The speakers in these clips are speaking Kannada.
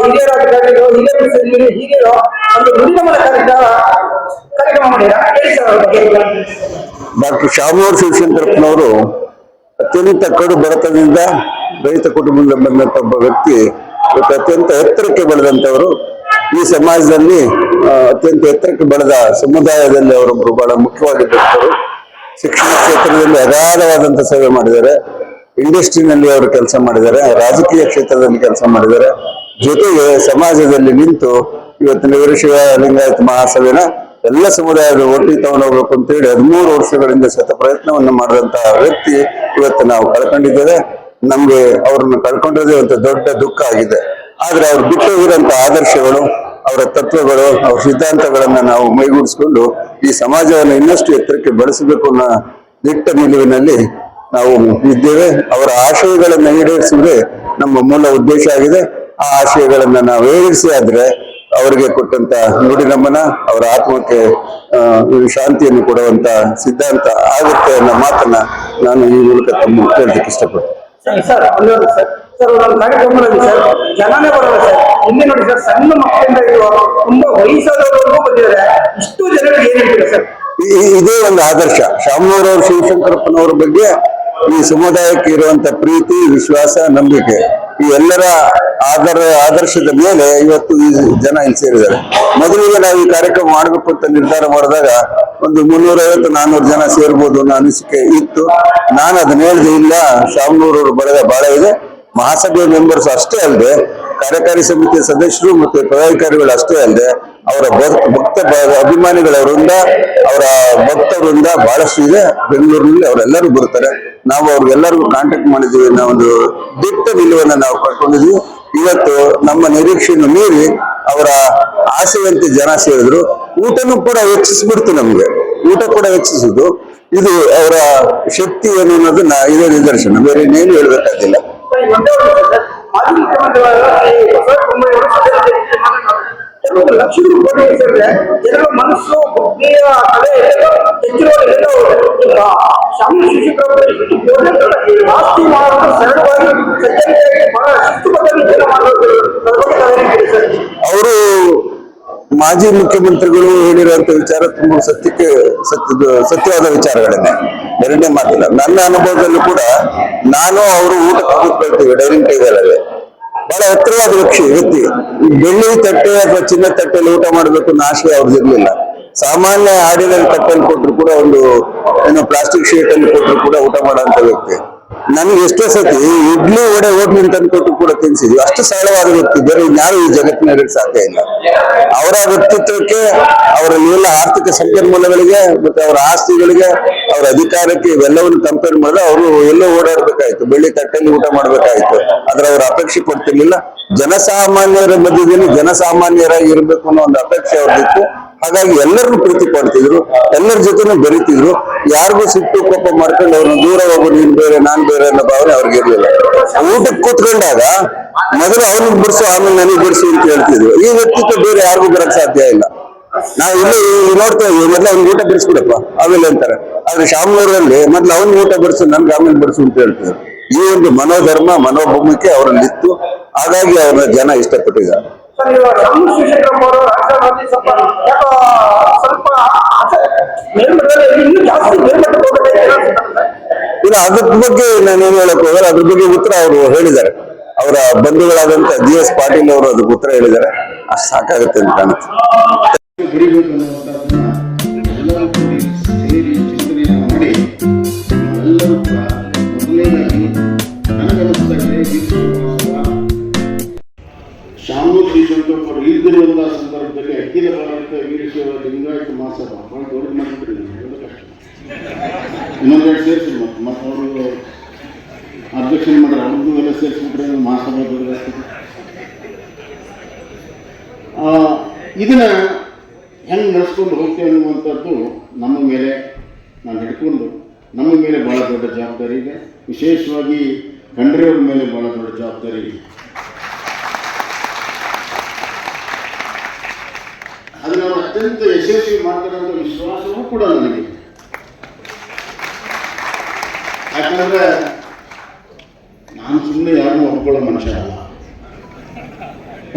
ಹಿರಿಯರ ಅಧಿಕಾರಿಗಳು ಹಿರಿಯರು ಒಂದು ನುಡಿಗಮನ ಕಾರ್ಯಕ್ರಮ ಮಾಡಿದ್ದಾರೆ. ಡಾಕ್ಟರ್ ಶಾಮನೂರು ಶಿವಶಂಕರಪ್ಪನವರು ಅತ್ಯಂತ ಕಡು ಬಡತನದಿಂದ ರೈತ ಕುಟುಂಬದಿಂದ ಬಂದಂತ ಒಬ್ಬ ವ್ಯಕ್ತಿ ಅತ್ಯಂತ ಎತ್ತರಕ್ಕೆ ಬೆಳೆದಂತವರು. ಈ ಸಮಾಜದಲ್ಲಿ ಅತ್ಯಂತ ಎತ್ತರಕ್ಕೆ ಬೆಳೆದ ಸಮುದಾಯದಲ್ಲಿ ಅವರೊಬ್ಬರು ಬಹಳ ಮುಖ್ಯವಾಗಿದ್ದರು. ಶಿಕ್ಷಣ ಕ್ಷೇತ್ರದಲ್ಲಿ ಅಗಾಧವಾದಂತ ಸೇವೆ ಮಾಡಿದ್ದಾರೆ. ಇಂಡಸ್ಟ್ರಿನಲ್ಲಿ ಅವರು ಕೆಲಸ ಮಾಡಿದ್ದಾರೆ. ರಾಜಕೀಯ ಕ್ಷೇತ್ರದಲ್ಲಿ ಕೆಲಸ ಮಾಡಿದ್ದಾರೆ. ಜೊತೆಗೆ ಸಮಾಜದಲ್ಲಿ ನಿಂತು ಇವತ್ತಿನ ವೀರಶೈವ ಲಿಂಗಾಯತ ಮಹಾಸಭೆನ ಎಲ್ಲ ಸಮುದಾಯದ ಒಟ್ಟಿಗೆ ತಗೊಂಡೋಗ್ಬೇಕು ಅಂತೇಳಿ 13 ವರ್ಷಗಳಿಂದ ಶತ ಪ್ರಯತ್ನವನ್ನು ಮಾಡಿದಂತಹ ವ್ಯಕ್ತಿ ಇವತ್ತು ನಾವು ಕಳ್ಕೊಂಡಿದ್ದೇವೆ. ನಮ್ಗೆ ಅವ್ರನ್ನ ಕಳ್ಕೊಂಡಿರೋದೇ ಒಂದು ದೊಡ್ಡ ದುಃಖ ಆಗಿದೆ. ಆದ್ರೆ ಅವ್ರು ಬಿಟ್ಟೋಗಿರೋಂತ ಆದರ್ಶಗಳು, ಅವರ ತತ್ವಗಳು, ಅವರ ಸಿದ್ಧಾಂತಗಳನ್ನ ನಾವು ಮೈಗೂಡಿಸ್ಕೊಂಡು ಈ ಸಮಾಜವನ್ನು ಇನ್ನಷ್ಟು ಎತ್ತರಕ್ಕೆ ಬೆಳೆಸಬೇಕು ಅನ್ನೋ ದಿಟ್ಟ ನಿಲುವಿನಲ್ಲಿ ನಾವು ಇದ್ದೇವೆ. ಅವರ ಆಶಯಗಳನ್ನ ಈಡೇರಿಸಿದ್ರೆ ನಮ್ಮ ಮೂಲ ಉದ್ದೇಶ ಆಗಿದೆ. ಆ ಆಶಯಗಳನ್ನ ನಾವು ಈಡೇರಿಸಿ ಆದ್ರೆ ಅವರಿಗೆ ಕೊಟ್ಟಂತ ನುಡಿನಮನ, ಅವರ ಆತ್ಮಕ್ಕೆ ಶಾಂತಿಯನ್ನು ಕೊಡುವಂತ ಸಿದ್ಧಾಂತ ಆಗುತ್ತೆ ಅನ್ನೋ ಮಾತನ್ನ ನಾನು ಈ ಮೂಲಕ ತಮ್ಮ ಕೇಳಲಿಕ್ಕೆ ಇಷ್ಟಪಡ್ತೀನಿ. ಸರ್ ಒಂದು ಕಾರ್ಯಕ್ರಮದಲ್ಲಿ ಸರ್ ಜನನೇ ಬರೋಲ್ಲ ಸರ್. ಇಲ್ಲಿ ನೋಡಿ ಸರ್, ಸಣ್ಣ ಮಕ್ಕಳಿಂದ ತುಂಬಾ ವಯಸ್ಸಾದವರೆಗೂ ಬಂದಿದ್ದಾರೆ. ಇಷ್ಟು ಜನರಿಗೆ ಏನ್ ಹೇಳ್ತೀರಾ ಸರ್? ಇದೇ ಒಂದು ಆದರ್ಶ. ಶಾಮನೂರವ್ರ ಶಿವಶಂಕರಪ್ಪನವರ ಬಗ್ಗೆ ಈ ಸಮುದಾಯಕ್ಕೆ ಇರುವಂತ ಪ್ರೀತಿ, ವಿಶ್ವಾಸ, ನಂಬಿಕೆ ಈ ಎಲ್ಲರ ಆದರ್ಶದ ಮೇಲೆ ಇವತ್ತು ಈ ಜನ ಇಲ್ಲಿ ಸೇರಿದ್ದಾರೆ. ಮೊದಲಿಗೆ ನಾವು ಈ ಕಾರ್ಯಕ್ರಮ ಮಾಡಬೇಕು ಅಂತ ನಿರ್ಧಾರ ಮಾಡಿದಾಗ ಒಂದು 350-400 ಜನ ಸೇರ್ಬೋದು ಅನ್ನೋ ಅನಿಸಿಕೆ ಇತ್ತು. ನಾನು ಅದನ್ನ ಹೇಳಿದೆ, ಇಲ್ಲ, ಶಾಮನೂರವರು ಬರೆದ ಬಹಳ ಇದೆ. ಮಹಾಸಭೆಯ ಮೆಂಬರ್ಸ್ ಅಷ್ಟೇ ಅಲ್ಲದೆ ಕಾರ್ಯಕಾರಿ ಸಮಿತಿಯ ಸದಸ್ಯರು ಮತ್ತೆ ಪದಾಧಿಕಾರಿಗಳು ಅಷ್ಟೇ ಅಲ್ಲದೆ ಅವರ ಭಕ್ತ ಅಭಿಮಾನಿಗಳ ವೃಂದ, ಅವರ ಭಕ್ತ ವೃಂದ ಬಹಳಷ್ಟು ಇದೆ ಬೆಂಗಳೂರಿನಲ್ಲಿ. ಅವರೆಲ್ಲರೂ ಬರ್ತಾರೆ. ನಾವು ಅವ್ರಿಗೆಲ್ಲರಿಗೂ ಕಾಂಟ್ಯಾಕ್ಟ್ ಮಾಡಿದ್ದೀವಿ. ನಾವೊಂದು ದಿಟ್ಟ ನಿಲುವನ್ನ ನಾವು ಕಳ್ಕೊಂಡಿದ್ವಿ. ಇವತ್ತು ನಮ್ಮ ನಿರೀಕ್ಷೆಯನ್ನು ಮೀರಿ ಅವರ ಆಸೆಯಂತೆ ಜನ ಸೇರಿದ್ರು. ಊಟನೂ ಕೂಡ ಹೆಚ್ಚಿಸ್ಬಿಡ್ತು. ನಮ್ಗೆ ಊಟ ಕೂಡ ಹೆಚ್ಚಿಸುದು ಇದು ಅವರ ಶಕ್ತಿ ಏನು ಅನ್ನೋದನ್ನ ಇದೇ ನಿದರ್ಶನ. ಬೇರೆ ಇನ್ನೇನು ಹೇಳ್ಬೇಕಾಗಿಲ್ಲ. ಲಕ್ಷ ರೂಪಾಯಿ ಜನರ ಮನಸ್ಸು, ಬುದ್ಧಿಯ ಕಲೆ ಆಸ್ತಿ ಮಾಡುವುದು ಸರಳವಾಗಿ ಸಜ್ಜನಿಕರಿಗೆ ಬಹಳ ಶಿಸ್ತುಬದ್ಧವಾಗಿ ಜನ ಮಾಡೋದು. ಅವರು ಮಾಜಿ ಮುಖ್ಯಮಂತ್ರಿಗಳು ಹೇಳಿರುವಂತ ವಿಚಾರ ತುಂಬಾ ಸತ್ಯವಾದ ವಿಚಾರಗಳನ್ನೇ, ಎರಡನೇ ಮಾತಿಲ್ಲ. ನನ್ನ ಅನುಭವದಲ್ಲೂ ಕೂಡ ನಾನು ಅವರು ಊಟಕ್ಕೆ ಕೂತ್ಕೊಳ್ತೀವಿ ಡೈನಿಂಗ್ ಟೇಬಲ್ ಅಲ್ಲಿ. ಬಹಳ ಎತ್ತರವಾದ ವ್ಯಕ್ತಿ. ಬೆಳ್ಳಿ ತಟ್ಟೆ ಅಥವಾ ಚಿನ್ನ ತಟ್ಟೆಯಲ್ಲಿ ಊಟ ಮಾಡಬೇಕು ಅನ್ನೋ ಆಶಯ ಅವ್ರದ್ದು ಇರ್ಲಿಲ್ಲ. ಸಾಮಾನ್ಯ ಆಡಿನಲ್ಲಿ ತಟ್ಟೆಯಲ್ಲಿ ಕೊಟ್ಟರು ಕೂಡ, ಒಂದು ಪ್ಲಾಸ್ಟಿಕ್ ಶೀಟ್ ಅಲ್ಲಿ ಕೊಟ್ಟರು ಕೂಡ ಊಟ ಮಾಡುವಂತ ವ್ಯಕ್ತಿ. ನನ್ಗೆ ಎಷ್ಟೋ ಸತಿ ಇಡ್ಲಿ ವಡೆ ಹೋಟ್ಲಿನ ತಂದು ಕೊಟ್ಟು ಕೂಡ ತಿನ್ಸಿದ್ವಿ. ಅಷ್ಟು ಸರಳವಾದ ವ್ಯಕ್ತಿ ಬೇರೆ ಯಾರು ಈ ಜಗತ್ತಿನಲ್ಲಿ ಸಾಧ್ಯ ಇಲ್ಲ. ಅವರ ವ್ಯಕ್ತಿತ್ವಕ್ಕೆ, ಅವರ ಎಲ್ಲ ಆರ್ಥಿಕ ಸಂಪನ್ಮೂಲಗಳಿಗೆ ಮತ್ತೆ ಅವರ ಆಸ್ತಿಗಳಿಗೆ, ಅವರ ಅಧಿಕಾರಕ್ಕೆ ಇವೆಲ್ಲವನ್ನು ಕಂಪೇರ್ ಮಾಡಿದ್ರೆ ಅವರು ಎಲ್ಲೋ ಓಡಾಡ್ಬೇಕಾಯ್ತು, ಬೆಳ್ಳಿ ತಟ್ಟೆಯಲ್ಲಿ ಊಟ ಮಾಡ್ಬೇಕಾಯ್ತು. ಆದ್ರೆ ಅವ್ರ ಅಪೇಕ್ಷೆ ಪಡ್ತಿರ್ಲಿಲ್ಲ. ಜನಸಾಮಾನ್ಯರ ಮಧ್ಯದಲ್ಲಿ ಜನಸಾಮಾನ್ಯರಾಗಿ ಇರ್ಬೇಕು ಅನ್ನೋ ಒಂದು ಅಪೇಕ್ಷೆ ಅವ್ರದಿತ್ತು. ಹಾಗಾಗಿ ಎಲ್ಲರನ್ನು ಪ್ರೀತಿ ಪಡ್ತಿದ್ರು, ಎಲ್ಲರ ಜೊತೆನೂ ಬೆರೀತಿದ್ರು. ಯಾರಿಗೂ ಸಿಟ್ಟು ಕೋಪ ಮಾಡ್ಕೊಂಡು ಅವ್ರನ್ನ ದೂರ ಹೋಗು, ನೀನ್ ಬೇರೆ ನಾನ್ ಬೇರೆ ಅನ್ನೋ ಭಾವನೆ ಅವ್ರಿಗೆ ಇರ್ಲಿಲ್ಲ. ಊಟಕ್ಕೆ ಕೂತ್ಕೊಂಡಾಗ ಮೊದಲು ಅವ್ನಿಗೆ ಬಿಡಿಸು, ಆಮೇಲೆ ನನಗೆ ಬಿಡಿಸು ಅಂತ ಹೇಳ್ತಿದ್ರು. ಈ ವ್ಯಕ್ತಿತ್ವ ಬೇರೆ ಯಾರಿಗೂ ಬರಕ್ ಸಾಧ್ಯ ಇಲ್ಲ. ನಾವು ಇಲ್ಲಿ ನೋಡ್ತಾ ಇದ್ವಿ, ಮೊದ್ಲು ಅವ್ನಿಗೆ ಊಟ ಬಿಡಿಸ್ಬಿಡಪ್ಪ ಆಮೇಲೆ ಅಂತಾರೆ. ಆದ್ರೆ ಶಾಮನೂರಲ್ಲಿ ಮೊದ್ಲು ಅವ್ನಿಗೆ ಊಟ ಬಿಡಿಸು, ನನ್ಗೆ ಆಮೇಲೆ ಬಿಡಿಸು ಅಂತ ಹೇಳ್ತಿದ್ರು. ಈ ಒಂದು ಮನೋಧರ್ಮ, ಮನೋಭೂಮಿಕೆ ಅವರಲ್ಲಿತ್ತು. ಹಾಗಾಗಿ ಅವ್ರನ್ನ ಜನ ಇಷ್ಟಪಟ್ಟಿದ್ದಾರೆ. ಇನ್ನು ಅದ್ರ ಬಗ್ಗೆ ನಾನೇನು ಹೇಳಕ್ ಹೋಗಲ್ಲ. ಅದ್ರ ಬಗ್ಗೆ ಉತ್ತರ ಅವರು ಹೇಳಿದ್ದಾರೆ. ಅವರ ಬಂಧುಗಳಾದಂತ GS ಪಾಟೀಲ್ ಅವರು ಅದಕ್ಕೆ ಉತ್ತರ ಹೇಳಿದ್ದಾರೆ. ಅಷ್ಟು ಸಾಕಾಗುತ್ತೆ ಅಂತ ಕಾಣುತ್ತೆ. ಶಾಮನೂರು ಶಿವಶಂಕರಪ್ಪ ಅವರು ಇಲ್ದಿರುವಂತಹ ಸಂದರ್ಭದಲ್ಲಿ ಅಖಿಲ ಭಾರತ ವೀರಶೈವ ಲಿಂಗಾಯತ ಮಹಾಸಭಾ ಬಹಳ ದೊಡ್ಡ ಮಾಡಿಬಿಟ್ರಿ. ಕಷ್ಟ ಇನ್ನೊಂದೆರಡು ಸೇರಿಸಿ ಮತ್ತೆ ಅವರು ಅಧ್ಯಕ್ಷನ ಮಾಡ್ರೆ ಅವ್ರಿಗೂ ಎಲ್ಲ ಸೇರಿಸ್ಬಿಟ್ರೆ ಮಹಾಸಭಾ ದೊಡ್ಡದಾಗ್ತದೆ. ಇದನ್ನ ಹೆಂಗೆ ನಡೆಸ್ಕೊಂಡು ಹೋಗ್ತೇವೆ ಅನ್ನುವಂಥದ್ದು ನಮ್ಮ ಮೇಲೆ ನಾವು ಹಿಡ್ಕೊಂಡು, ನಮ್ಮ ಮೇಲೆ ಭಾಳ ದೊಡ್ಡ ಜವಾಬ್ದಾರಿ ಇದೆ. ವಿಶೇಷವಾಗಿ ಖಂಡ್ರೆಯವ್ರ ಮೇಲೆ ಭಾಳ ದೊಡ್ಡ ಜವಾಬ್ದಾರಿ ಇದೆ. ಅದನ್ನ ಅವರು ಅತ್ಯಂತ ಯಶಸ್ವಿ ಮಾಡ್ತಾರೆ ಅಂತ ವಿಶ್ವಾಸವೂ ಕೂಡ ನನಗೆ. ಯಾಕಂದ್ರೆ ನಾನು ಸುಮ್ಮನೆ ಯಾರನ್ನೂ ಒಪ್ಕೊಳ್ಳೋ ಮನುಷ್ಯ ಅಲ್ಲ.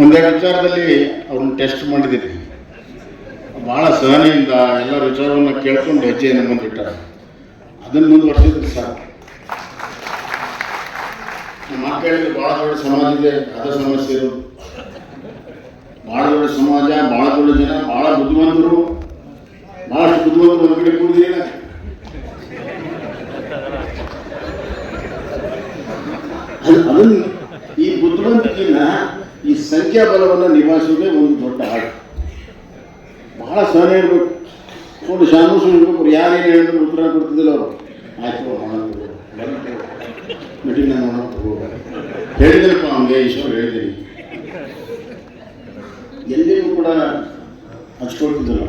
ಒಂದೆರಡು ವಿಚಾರದಲ್ಲಿ ಅವ್ರನ್ನ ಟೆಸ್ಟ್ ಮಾಡಿದ್ದೀನಿ. ಭಾಳ ಸಹನೆಯಿಂದ ಎಲ್ಲರ ವಿಚಾರವನ್ನು ಕೇಳ್ಕೊಂಡು ಹೆಜ್ಜೆಯನ್ನು ಮುಂದಿಟ್ಟಾರೆ. ಅದನ್ನು ಮುಂದುವರ್ಸಿದ್ರೆ ಸಾಕು. ನಮ್ಮ ಮಕ್ಕಳಿಗೆ ಭಾಳ ದೊಡ್ಡ ಸಮಾಜ ಇದೆ, ಅದ ಸಮಸ್ಯೆ ಇರೋದು. ಭಾಳ ದೊಡ್ಡ ಸಮಾಜ, ಭಾಳ ದೊಡ್ಡ ಜನ, ಭಾಳ ಬುದ್ಧಿವಂತರು, ಭಾಳಷ್ಟು ಬುದ್ಧಿವಂತರು ಒಂದು ಕಡೆ ಕೂಡಿದ್ದೀರ. ಅದನ್ನು ಈ ಬುದ್ಧಿವಂತಿಕೆಯನ್ನ, ಈ ಸಂಖ್ಯಾಬಲವನ್ನು ನಿಭಾಯಿಸೋದೇ ಒಂದು ದೊಡ್ಡ ಆಟ. ಬಹಳ ಸಹನೆ ಇರಬೇಕು. ಒಂದು ಶಾನು ಇರ್ಬೇಕು. ಯಾರೇನು ಹೇಳಿದ್ರು ಉತ್ತರ ಕೊಡ್ತಿದ್ದಿಲ್ಲ ಅವರು. ಆಯ್ತು ಮೀಟಿಂಗ್ ಹೇಳಿದ್ರಪ್ಪ ಅವನಿಗೆ ಈಶ್ವರ್ ಹೇಳಿದ್ದೀನಿ. ಎಲ್ಲಿಗೂ ಕೂಡ ಹಚ್ಕೊಳ್ತಿದ್ದಿಲ್ಲ.